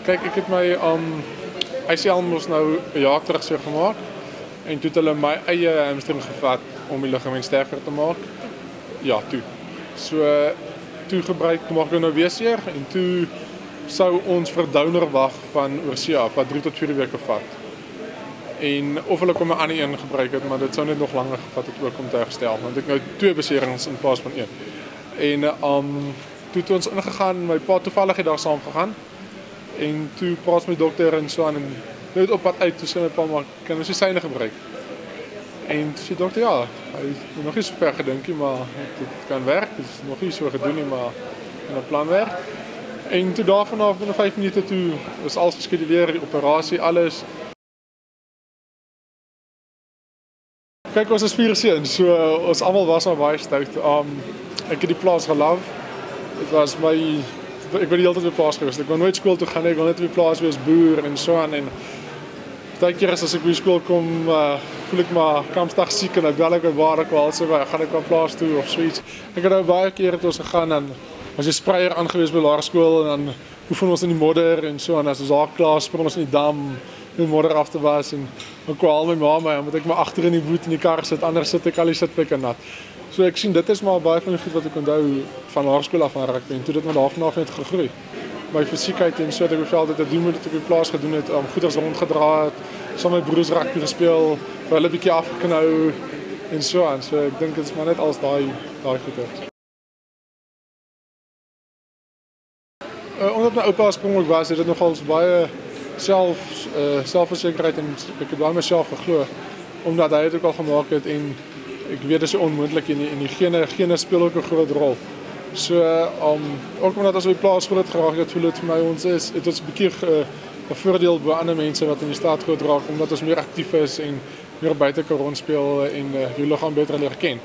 Kijk, ek het my ACL mos nou 'n jaar terug seer gemaak en toe het hulle my eie hamstring gevat om die ligament sterker te maak. Ja, toe. So toe maak ek nou weer seer en toe sou ons vir donor wag van oorsee af wat 3 tot 4 weke vat. En of hulle kom 'n ander een gebruik het, maar dit sou net nog langer gevat het ook om te herstel, want ek nou 2 beserings in plaas van 1. En toe het ons ingegaan, my pa toevallig het daar saam gegaan. En toe praat my dokter en so aan en net op pad uit toe sê my pa maar kan ons syne gebruik. En toe sê dokter ja, hy het nog nie so ver gedink nie, maar dit kan werk. Dit is nog nie so gedoen nie, maar in 'n plan werk. En toe daarvan af binne 5 minute toe was alles geskeduleer, die operasie, alles. Kyk, ons is 4 seuns, so ons almal was maar baie stout. Ek het die plaas geloof. Dit was my ek ben die hele tyd op die plaas gewees. Ek wou nooit skool toe gaan nie, ek wou net op die plaas wees boer en so aan en baie keer as ek by skool kom, voel ek maar kampsdag siek en dan bel ek my waar ek wel so gaan ek op plaas toe of so iets. Ek het nou baie keer het ons gegaan en as jy spreier aangewees by laerskool en dan oefen ons in die modder en so en as ons daar klaar spring ons in die dam om die modder af te was en dan kwaal my ma my, moet ek maar agter in die boot in die kar sit, anders sit ek al die sitplekke nat. So ek sien dit is maar baie van die goed wat ek onthou van laerskool af aan rugby en toe dit maar daarvan af net gegroei. My fisiekheid en so het ek beveld dat ek doen moet het op die plaas gedoen het, goeders rondgedra het, saam met my broers rugby gespeel, vir hulle 'n bietjie afgeknou en so aan. So ek dink dit is maar net als daai goeders. Omdat my oupa oorspronklik was, het dit nogal baie selfversekerheid en ek het baie myself geglo, omdat hy het ook al gemaak het en ek weet dit is onmoontlik en die gene speel ook 'n groot rol. So ook omdat ons op die plaas groot geraak het, voel dit vir my het ons 'n bietjie 'n voordeel bo ander mense wat in die stad groot raak omdat ons meer aktief is en meer buite kan rondspeel en jou liggaam beter leer ken.